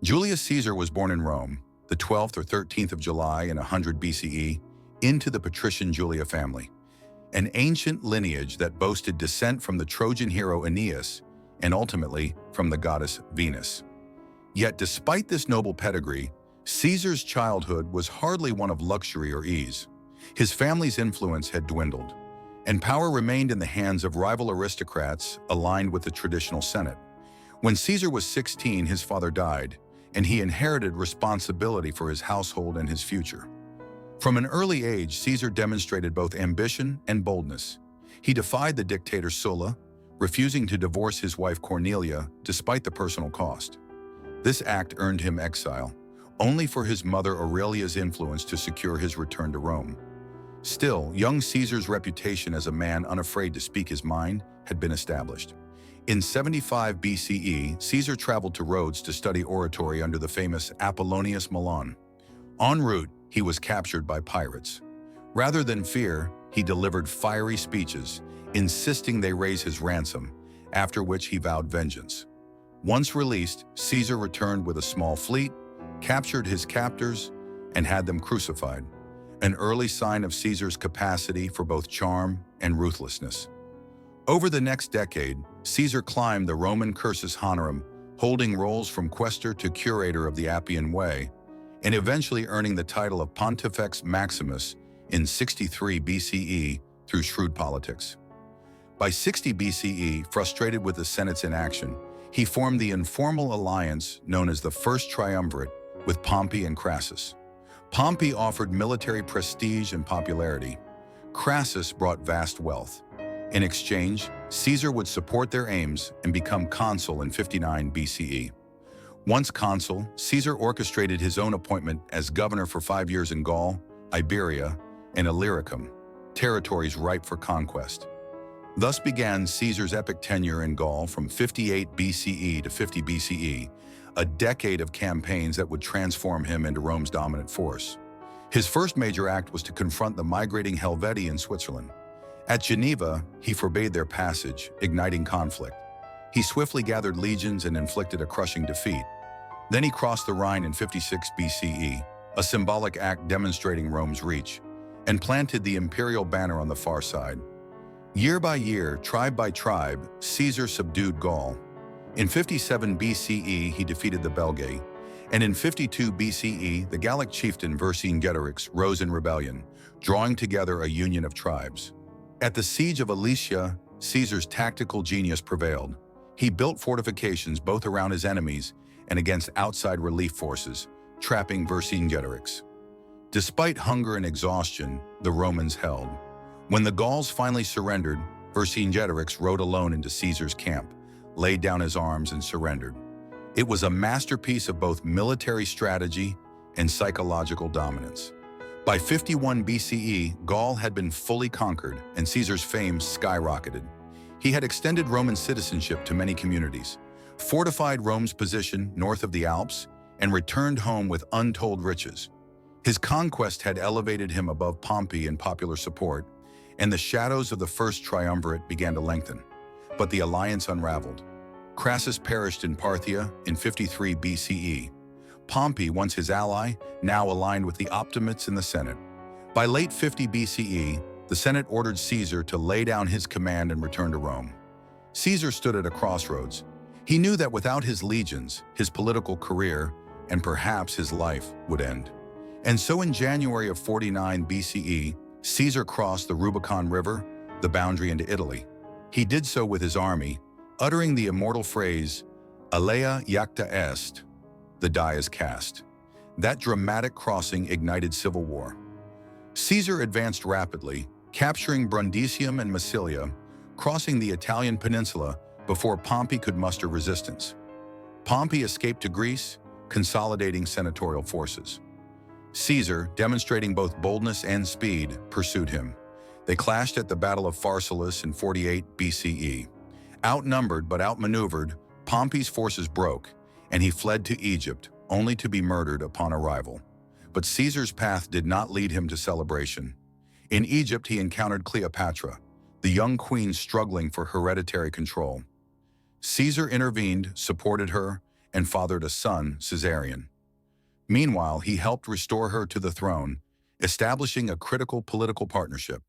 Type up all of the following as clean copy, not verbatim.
Julius Caesar was born in Rome, the 12th or 13th of July in 100 BCE, into the patrician Julia family, an ancient lineage that boasted descent from the Trojan hero Aeneas and ultimately from the goddess Venus. Yet despite this noble pedigree, Caesar's childhood was hardly one of luxury or ease. His family's influence had dwindled, and power remained in the hands of rival aristocrats aligned with the traditional Senate. When Caesar was 16, his father died, and he inherited responsibility for his household and his future. From an early age, Caesar demonstrated both ambition and boldness. He defied the dictator Sulla, refusing to divorce his wife Cornelia despite the personal cost. This act earned him exile, only for his mother Aurelia's influence to secure his return to Rome. Still, young Caesar's reputation as a man unafraid to speak his mind had been established. In 75 BCE, Caesar traveled to Rhodes to study oratory under the famous Apollonius Milon. En route, he was captured by pirates. Rather than fear, he delivered fiery speeches, insisting they raise his ransom, after which he vowed vengeance. Once released, Caesar returned with a small fleet, captured his captors, and had them crucified, an early sign of Caesar's capacity for both charm and ruthlessness. Over the next decade, Caesar climbed the Roman cursus honorum, holding roles from questor to curator of the Appian Way, and eventually earning the title of Pontifex Maximus in 63 BCE through shrewd politics. By 60 BCE, frustrated with the Senate's inaction, he formed the informal alliance known as the First Triumvirate with Pompey and Crassus. Pompey offered military prestige and popularity. Crassus brought vast wealth. In exchange, Caesar would support their aims and become consul in 59 BCE. Once consul, Caesar orchestrated his own appointment as governor for 5 years in Gaul, Iberia, and Illyricum, territories ripe for conquest. Thus began Caesar's epic tenure in Gaul from 58 BCE to 50 BCE, a decade of campaigns that would transform him into Rome's dominant force. His first major act was to confront the migrating Helvetii in Switzerland. At Geneva, he forbade their passage, igniting conflict. He swiftly gathered legions and inflicted a crushing defeat. Then he crossed the Rhine in 56 BCE, a symbolic act demonstrating Rome's reach, and planted the imperial banner on the far side. Year by year, tribe by tribe, Caesar subdued Gaul. In 57 BCE, he defeated the Belgae, and in 52 BCE, the Gallic chieftain Vercingetorix rose in rebellion, drawing together a union of tribes. At the siege of Alesia, Caesar's tactical genius prevailed. He built fortifications both around his enemies and against outside relief forces, trapping Vercingetorix. Despite hunger and exhaustion, the Romans held. When the Gauls finally surrendered, Vercingetorix rode alone into Caesar's camp, laid down his arms, and surrendered. It was a masterpiece of both military strategy and psychological dominance. By 51 BCE, Gaul had been fully conquered, and Caesar's fame skyrocketed. He had extended Roman citizenship to many communities, fortified Rome's position north of the Alps, and returned home with untold riches. His conquest had elevated him above Pompey in popular support, and the shadows of the First Triumvirate began to lengthen. But the alliance unraveled. Crassus perished in Parthia in 53 BCE. Pompey, once his ally, now aligned with the Optimates in the Senate. By late 50 BCE, the Senate ordered Caesar to lay down his command and return to Rome. Caesar stood at a crossroads. He knew that without his legions, his political career, and perhaps his life would end. And so in January of 49 BCE, Caesar crossed the Rubicon River, the boundary into Italy. He did so with his army, uttering the immortal phrase, "Alea iacta est," the die is cast. That dramatic crossing ignited civil war. Caesar advanced rapidly, capturing Brundisium and Massilia, crossing the Italian peninsula before Pompey could muster resistance. Pompey escaped to Greece, consolidating senatorial forces. Caesar, demonstrating both boldness and speed, pursued him. They clashed at the Battle of Pharsalus in 48 BCE. Outnumbered but outmaneuvered, Pompey's forces broke, and he fled to Egypt, only to be murdered upon arrival. But Caesar's path did not lead him to celebration. In Egypt, he encountered Cleopatra, the young queen struggling for hereditary control. Caesar intervened, supported her, and fathered a son, Caesarion. Meanwhile, he helped restore her to the throne, establishing a critical political partnership.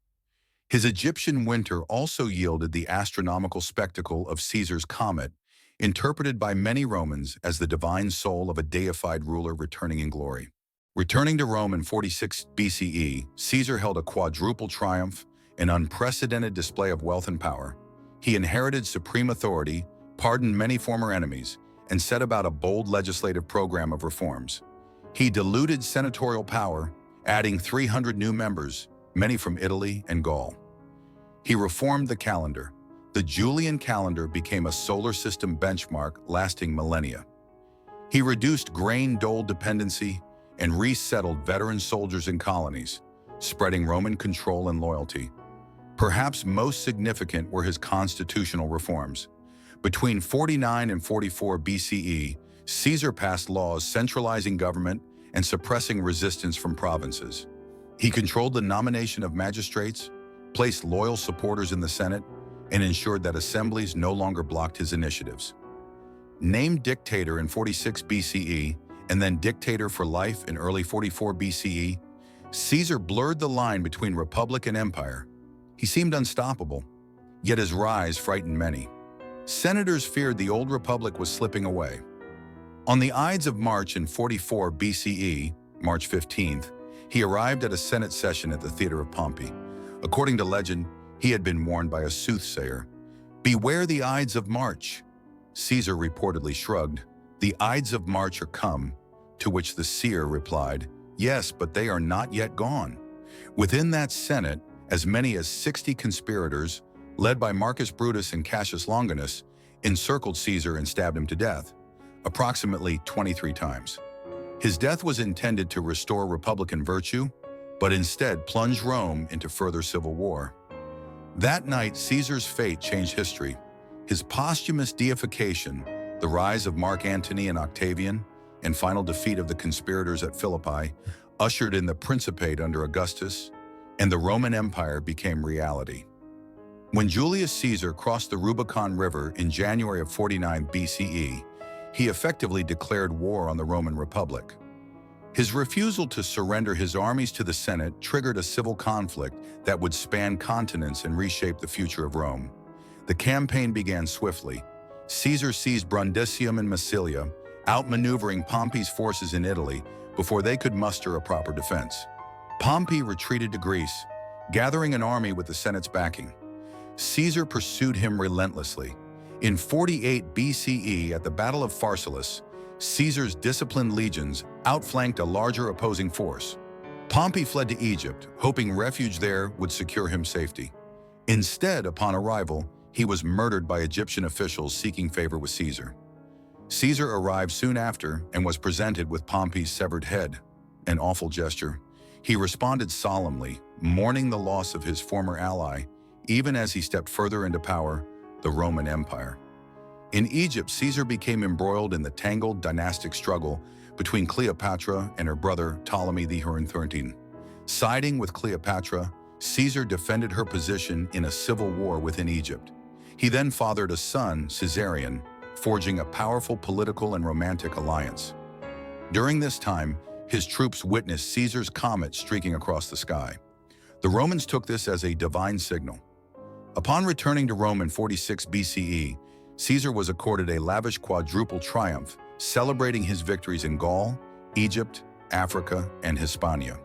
His Egyptian winter also yielded the astronomical spectacle of Caesar's comet, interpreted by many Romans as the divine soul of a deified ruler returning in glory. Returning to Rome in 46 BCE, Caesar held a quadruple triumph, an unprecedented display of wealth and power. He inherited supreme authority, pardoned many former enemies, and set about a bold legislative program of reforms. He diluted senatorial power, adding 300 new members, many from Italy and Gaul. He reformed the calendar. The Julian calendar became a solar system benchmark lasting millennia. He reduced grain dole dependency and resettled veteran soldiers in colonies, spreading Roman control and loyalty. Perhaps most significant were his constitutional reforms. Between 49 and 44 BCE, Caesar passed laws centralizing government and suppressing resistance from provinces. He controlled the nomination of magistrates, placed loyal supporters in the Senate, and ensured that assemblies no longer blocked his initiatives. Named Dictator in 46 BCE and then Dictator for life in early 44 BCE, Caesar blurred the line between republic and empire. He seemed unstoppable, yet his rise frightened many. Senators feared the old republic was slipping away. On the Ides of March in 44 BCE, March 15th, he arrived at a Senate session at the Theater of Pompey. According to legend, he had been warned by a soothsayer. "Beware the Ides of March." Caesar reportedly shrugged. "The Ides of March are come," to which the seer replied, "Yes, but they are not yet gone." Within that Senate, as many as 60 conspirators, led by Marcus Brutus and Cassius Longinus, encircled Caesar and stabbed him to death, approximately 23 times. His death was intended to restore republican virtue, but instead plunged Rome into further civil war. That night, Caesar's fate changed history. His posthumous deification, the rise of Mark Antony and Octavian, and final defeat of the conspirators at Philippi, ushered in the Principate under Augustus, and the Roman Empire became reality. When Julius Caesar crossed the Rubicon River in January of 49 BCE, he effectively declared war on the Roman Republic. His refusal to surrender his armies to the Senate triggered a civil conflict that would span continents and reshape the future of Rome. The campaign began swiftly. Caesar seized Brundisium and Massilia, outmaneuvering Pompey's forces in Italy before they could muster a proper defense. Pompey retreated to Greece, gathering an army with the Senate's backing. Caesar pursued him relentlessly. In 48 BCE, at the Battle of Pharsalus, Caesar's disciplined legions outflanked a larger opposing force. Pompey fled to Egypt, hoping refuge there would secure him safety. Instead, upon arrival, he was murdered by Egyptian officials seeking favor with Caesar. Caesar arrived soon after and was presented with Pompey's severed head, an awful gesture. He responded solemnly, mourning the loss of his former ally, even as he stepped further into power, the Roman Empire. In Egypt, Caesar became embroiled in the tangled dynastic struggle between Cleopatra and her brother Ptolemy the Heraclean. Siding with Cleopatra, Caesar defended her position in a civil war within Egypt. He then fathered a son, Caesarion, forging a powerful political and romantic alliance. During this time, his troops witnessed Caesar's comet streaking across the sky. The Romans took this as a divine signal. Upon returning to Rome in 46 BCE, Caesar was accorded a lavish quadruple triumph, celebrating his victories in Gaul, Egypt, Africa, and Hispania.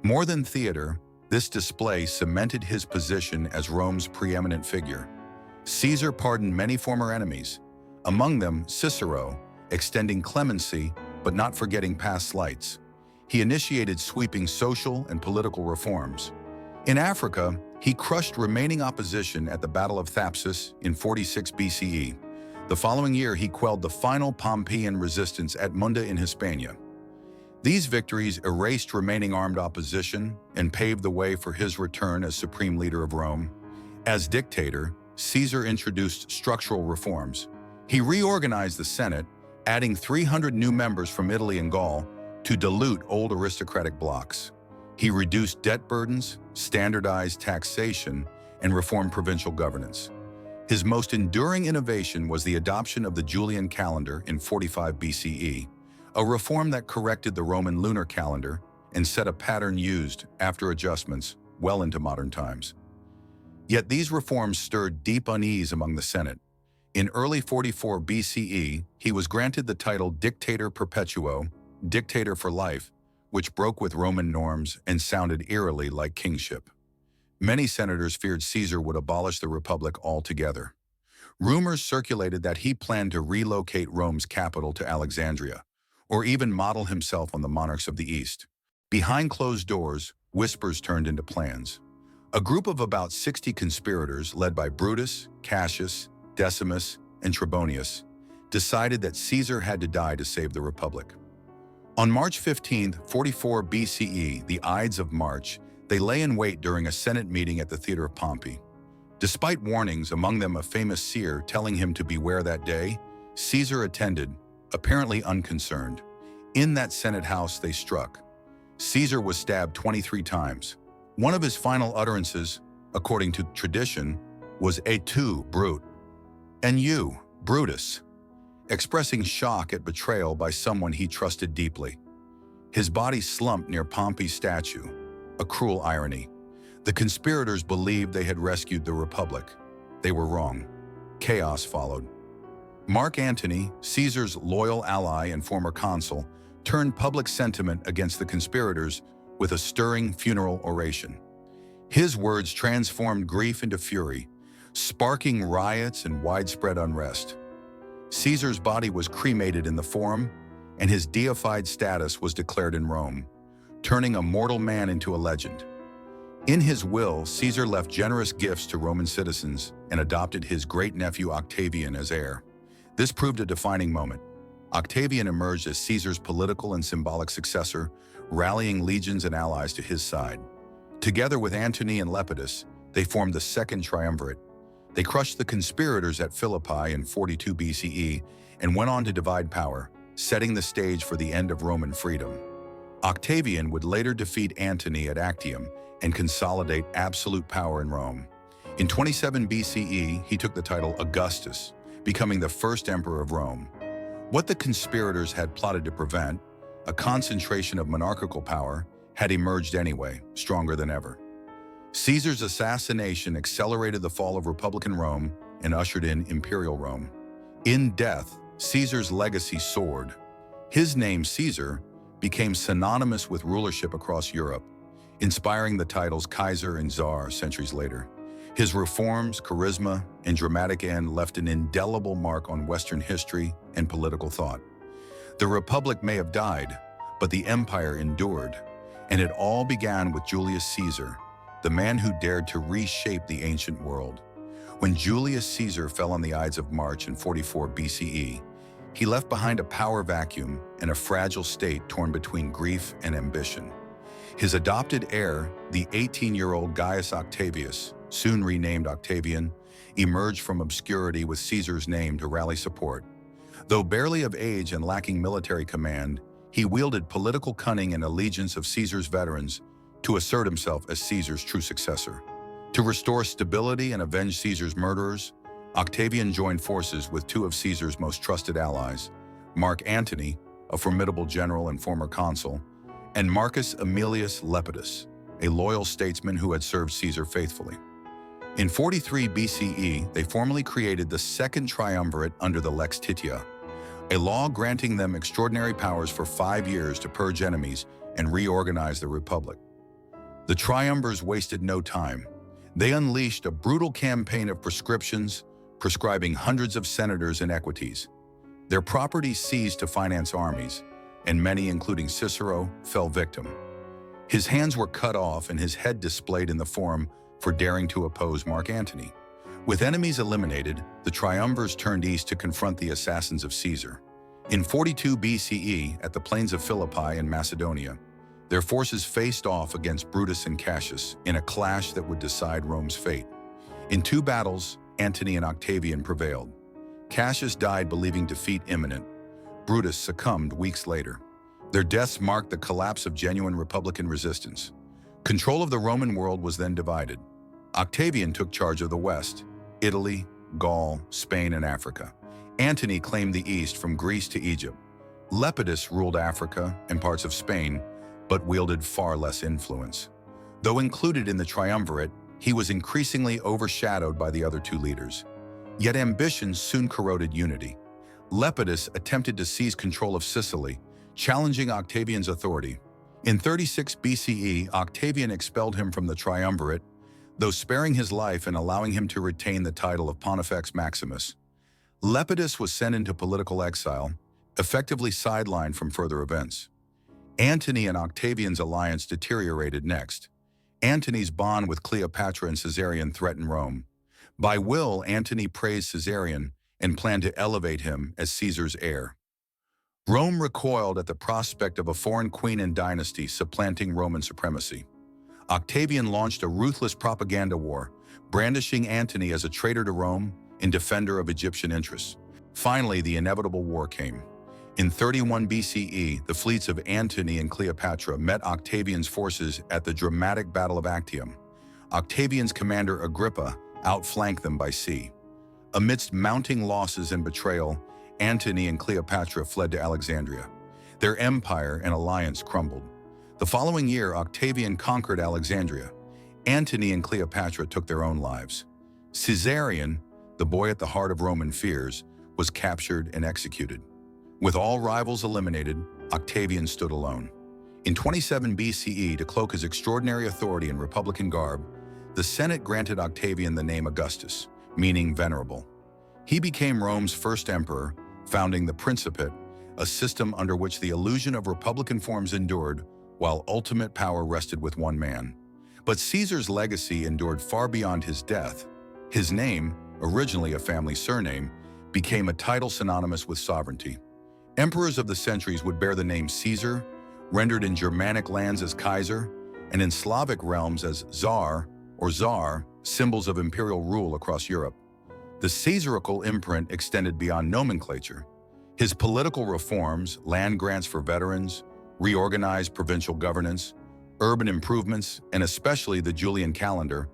More than theater, this display cemented his position as Rome's preeminent figure. Caesar pardoned many former enemies, among them Cicero, extending clemency but not forgetting past slights. He initiated sweeping social and political reforms. In Africa, he crushed remaining opposition at the Battle of Thapsus in 46 BCE. The following year, he quelled the final Pompeian resistance at Munda in Hispania. These victories erased remaining armed opposition and paved the way for his return as supreme leader of Rome. As dictator, Caesar introduced structural reforms. He reorganized the Senate, adding 300 new members from Italy and Gaul to dilute old aristocratic blocs. He reduced debt burdens, standardized taxation, and reformed provincial governance. His most enduring innovation was the adoption of the Julian calendar in 45 BCE, a reform that corrected the Roman lunar calendar and set a pattern used, after adjustments, well into modern times. Yet these reforms stirred deep unease among the Senate. In early 44 BCE, he was granted the title Dictator Perpetuo, Dictator for life, which broke with Roman norms and sounded eerily like kingship. Many senators feared Caesar would abolish the Republic altogether. Rumors circulated that he planned to relocate Rome's capital to Alexandria, or even model himself on the monarchs of the East. Behind closed doors, whispers turned into plans. A group of about 60 conspirators, led by Brutus, Cassius, Decimus, and Trebonius, decided that Caesar had to die to save the Republic. On March 15, 44 BCE, the Ides of March, they lay in wait during a Senate meeting at the Theater of Pompey. Despite warnings, among them a famous seer telling him to beware that day, Caesar attended, apparently unconcerned. In that Senate house they struck. Caesar was stabbed 23 times. One of his final utterances, according to tradition, was "Et tu, Brute," and you, Brutus, expressing shock at betrayal by someone he trusted deeply. His body slumped near Pompey's statue, a cruel irony. The conspirators believed they had rescued the Republic. They were wrong. Chaos followed. Mark Antony, Caesar's loyal ally and former consul, turned public sentiment against the conspirators with a stirring funeral oration. His words transformed grief into fury, sparking riots and widespread unrest. Caesar's body was cremated in the Forum, and his deified status was declared in Rome, turning a mortal man into a legend. In his will, Caesar left generous gifts to Roman citizens and adopted his great-nephew Octavian as heir. This proved a defining moment. Octavian emerged as Caesar's political and symbolic successor, rallying legions and allies to his side. Together with Antony and Lepidus, they formed the Second Triumvirate. They crushed the conspirators at Philippi in 42 BCE and went on to divide power, setting the stage for the end of Roman freedom. Octavian would later defeat Antony at Actium and consolidate absolute power in Rome. In 27 BCE, he took the title Augustus, becoming the first emperor of Rome. What the conspirators had plotted to prevent, a concentration of monarchical power, had emerged anyway, stronger than ever. Caesar's assassination accelerated the fall of Republican Rome and ushered in imperial Rome. In death, Caesar's legacy soared. His name, Caesar, became synonymous with rulership across Europe, inspiring the titles Kaiser and Tsar centuries later. His reforms, charisma, and dramatic end left an indelible mark on Western history and political thought. The Republic may have died, but the empire endured, and it all began with Julius Caesar, the man who dared to reshape the ancient world. When Julius Caesar fell on the Ides of March in 44 BCE, he left behind a power vacuum and a fragile state torn between grief and ambition. His adopted heir, the 18-year-old Gaius Octavius, soon renamed Octavian, emerged from obscurity with Caesar's name to rally support. Though barely of age and lacking military command, he wielded political cunning and allegiance of Caesar's veterans to assert himself as Caesar's true successor. To restore stability and avenge Caesar's murderers, Octavian joined forces with two of Caesar's most trusted allies, Mark Antony, a formidable general and former consul, and Marcus Aemilius Lepidus, a loyal statesman who had served Caesar faithfully. In 43 BCE, they formally created the Second Triumvirate under the Lex Titia, a law granting them extraordinary powers for 5 years to purge enemies and reorganize the Republic. The triumvirs wasted no time. They unleashed a brutal campaign of prescriptions, prescribing hundreds of senators and equities. Their property seized to finance armies, and many, including Cicero, fell victim. His hands were cut off and his head displayed in the Forum for daring to oppose Mark Antony. With enemies eliminated, the triumvirs turned east to confront the assassins of Caesar. In 42 BCE, at the plains of Philippi in Macedonia, their forces faced off against Brutus and Cassius in a clash that would decide Rome's fate. In 2 battles, Antony and Octavian prevailed. Cassius died believing defeat imminent. Brutus succumbed weeks later. Their deaths marked the collapse of genuine republican resistance. Control of the Roman world was then divided. Octavian took charge of the West, Italy, Gaul, Spain, and Africa. Antony claimed the east from Greece to Egypt. Lepidus ruled Africa and parts of Spain, but wielded far less influence. Though included in the triumvirate, he was increasingly overshadowed by the other two leaders. Yet ambition soon corroded unity. Lepidus attempted to seize control of Sicily, challenging Octavian's authority. In 36 BCE, Octavian expelled him from the triumvirate, though sparing his life and allowing him to retain the title of Pontifex Maximus. Lepidus was sent into political exile, effectively sidelined from further events. Antony and Octavian's alliance deteriorated next. Antony's bond with Cleopatra and Caesarion threatened Rome. By will, Antony praised Caesarion and planned to elevate him as Caesar's heir. Rome recoiled at the prospect of a foreign queen and dynasty supplanting Roman supremacy. Octavian launched a ruthless propaganda war, brandishing Antony as a traitor to Rome and defender of Egyptian interests. Finally, the inevitable war came. In 31 BCE, the fleets of Antony and Cleopatra met Octavian's forces at the dramatic Battle of Actium. Octavian's commander Agrippa outflanked them by sea. Amidst mounting losses and betrayal, Antony and Cleopatra fled to Alexandria. Their empire and alliance crumbled. The following year, Octavian conquered Alexandria. Antony and Cleopatra took their own lives. Caesarion, the boy at the heart of Roman fears, was captured and executed. With all rivals eliminated, Octavian stood alone. In 27 BCE, to cloak his extraordinary authority in republican garb, the Senate granted Octavian the name Augustus, meaning venerable. He became Rome's first emperor, founding the Principate, a system under which the illusion of republican forms endured, while ultimate power rested with one man. But Caesar's legacy endured far beyond his death. His name, originally a family surname, became a title synonymous with sovereignty. Emperors of the centuries would bear the name Caesar, rendered in Germanic lands as Kaiser, and in Slavic realms as Tsar or Tsar, symbols of imperial rule across Europe. The Caesarical imprint extended beyond nomenclature. His political reforms, land grants for veterans, reorganized provincial governance, urban improvements, and especially the Julian calendar,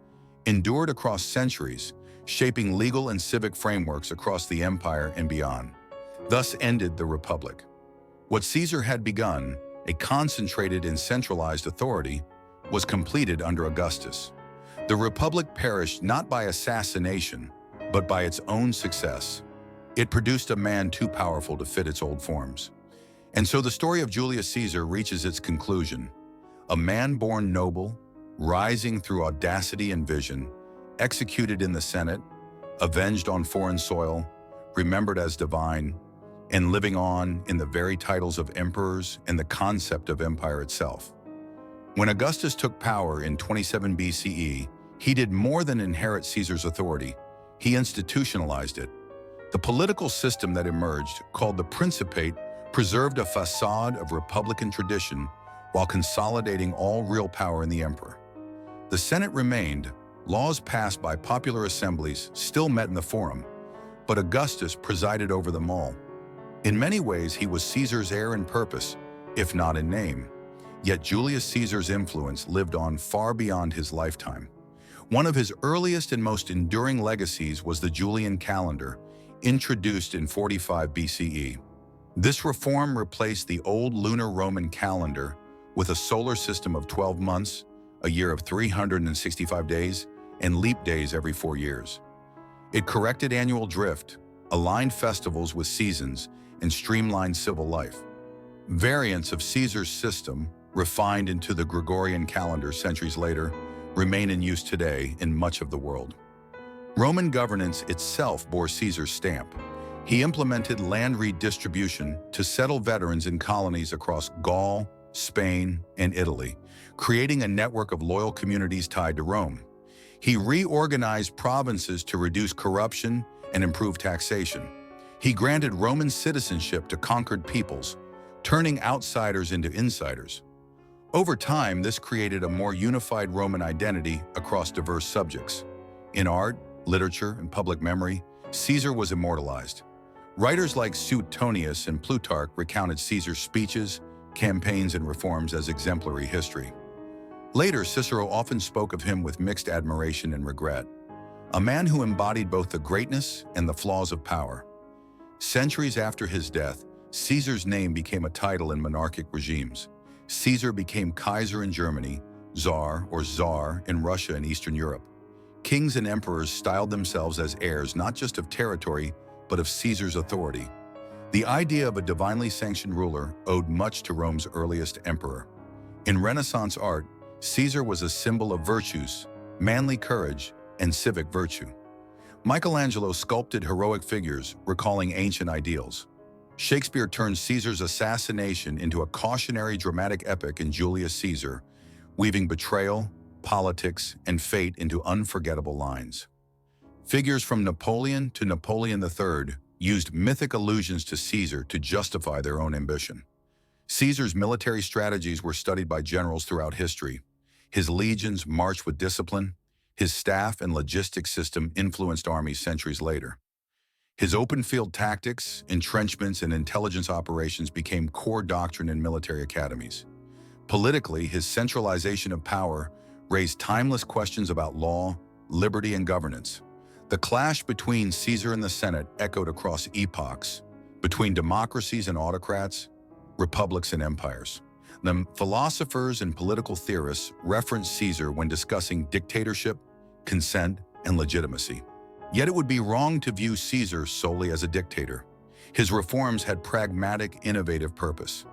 endured across centuries, shaping legal and civic frameworks across the empire and beyond. Thus ended the Republic. What Caesar had begun, a concentrated and centralized authority, was completed under Augustus. The Republic perished not by assassination, but by its own success. It produced a man too powerful to fit its old forms. And so the story of Julius Caesar reaches its conclusion. A man born noble, rising through audacity and vision, executed in the Senate, avenged on foreign soil, remembered as divine, and living on in the very titles of emperors and the concept of empire itself. When Augustus took power in 27 BCE, he did more than inherit Caesar's authority. He institutionalized it. The political system that emerged, called the Principate, preserved a facade of republican tradition while consolidating all real power in the emperor. The Senate remained, laws passed by popular assemblies still met in the Forum, but Augustus presided over them all. In many ways, he was Caesar's heir in purpose, if not in name. Yet Julius Caesar's influence lived on far beyond his lifetime. One of his earliest and most enduring legacies was the Julian calendar, introduced in 45 BCE. This reform replaced the old lunar Roman calendar with a solar system of 12 months, a year of 365 days, and leap days every 4 years. It corrected annual drift, aligned festivals with seasons, and streamlined civil life. Variants of Caesar's system, refined into the Gregorian calendar centuries later, remain in use today in much of the world. Roman governance itself bore Caesar's stamp. He implemented land redistribution to settle veterans in colonies across Gaul, Spain, and Italy, creating a network of loyal communities tied to Rome. He reorganized provinces to reduce corruption and improve taxation. He granted Roman citizenship to conquered peoples, turning outsiders into insiders. Over time, this created a more unified Roman identity across diverse subjects. In art, literature, and public memory, Caesar was immortalized. Writers like Suetonius and Plutarch recounted Caesar's speeches, campaigns, and reforms as exemplary history. Later, Cicero often spoke of him with mixed admiration and regret. a man who embodied both the greatness and the flaws of power. Centuries after his death, Caesar's name became a title in monarchic regimes. Caesar became Kaiser in Germany, Tsar or Tsar in Russia and Eastern Europe. Kings and emperors styled themselves as heirs not just of territory, but of Caesar's authority. The idea of a divinely sanctioned ruler owed much to Rome's earliest emperor. In Renaissance art, Caesar was a symbol of virtues, manly courage, and civic virtue. Michelangelo sculpted heroic figures, recalling ancient ideals. Shakespeare turned Caesar's assassination into a cautionary dramatic epic in Julius Caesar, weaving betrayal, politics, and fate into unforgettable lines. Figures from Napoleon to Napoleon III used mythic allusions to Caesar to justify their own ambition. Caesar's military strategies were studied by generals throughout history. His legions marched with discipline. His staff and logistics system influenced armies centuries later. His open-field tactics, entrenchments, and intelligence operations became core doctrine in military academies. Politically, his centralization of power raised timeless questions about law, liberty, and governance. The clash between Caesar and the Senate echoed across epochs, between democracies and autocrats, republics and empires. The philosophers and political theorists reference Caesar when discussing dictatorship, consent, and legitimacy. Yet it would be wrong to view Caesar solely as a dictator. His reforms had pragmatic, innovative purpose.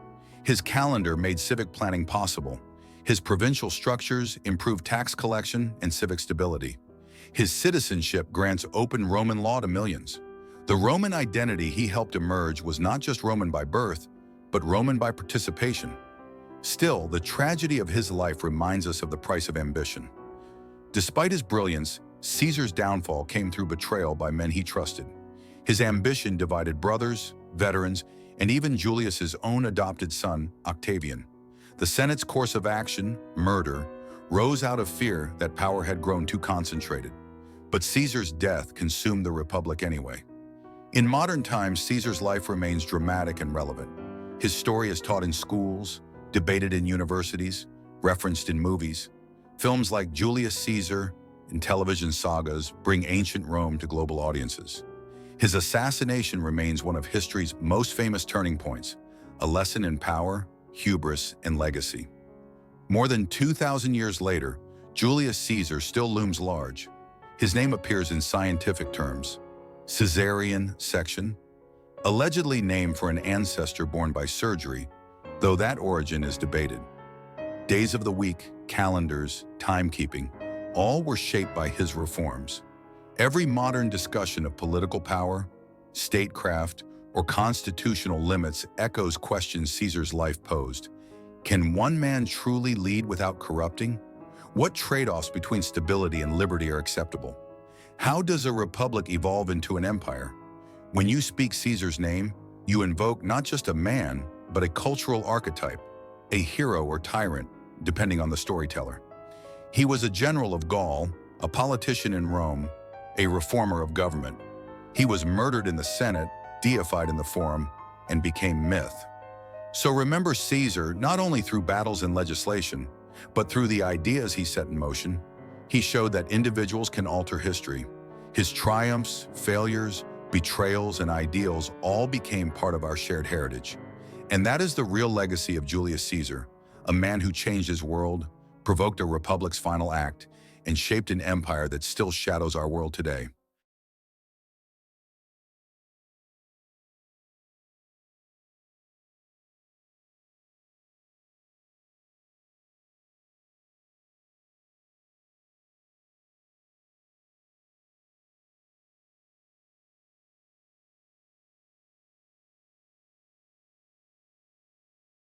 His calendar made civic planning possible. His provincial structures improved tax collection and civic stability. His citizenship grants open Roman law to millions. The Roman identity he helped emerge was not just Roman by birth, but Roman by participation. Still, the tragedy of his life reminds us of the price of ambition. Despite his brilliance, Caesar's downfall came through betrayal by men he trusted. His ambition divided brothers, veterans, and even Julius's own adopted son, Octavian. The Senate's course of action, murder, rose out of fear that power had grown too concentrated. But Caesar's death consumed the Republic anyway. In modern times, Caesar's life remains dramatic and relevant. His story is taught in schools, debated in universities, referenced in movies. Films like Julius Caesar and television sagas bring ancient Rome to global audiences. His assassination remains one of history's most famous turning points, a lesson in power, hubris, and legacy. More than 2,000 years later, Julius Caesar still looms large. His name appears in scientific terms, Caesarean section, allegedly named for an ancestor born by surgery, though that origin is debated. Days of the week, calendars, timekeeping, all were shaped by his reforms. Every modern discussion of political power, statecraft, or constitutional limits echoes questions Caesar's life posed. Can one man truly lead without corrupting? What trade-offs between stability and liberty are acceptable? How does a republic evolve into an empire? When you speak Caesar's name, you invoke not just a man, but a cultural archetype, a hero or tyrant, depending on the storyteller. He was a general of Gaul, a politician in Rome, a reformer of government. He was murdered in the Senate, deified in the Forum, and became myth. So remember Caesar not only through battles and legislation, but through the ideas he set in motion. He showed that individuals can alter history. His triumphs, failures, betrayals, and ideals all became part of our shared heritage. And that is the real legacy of Julius Caesar, a man who changed his world, provoked a republic's final act, and shaped an empire that still shadows our world today.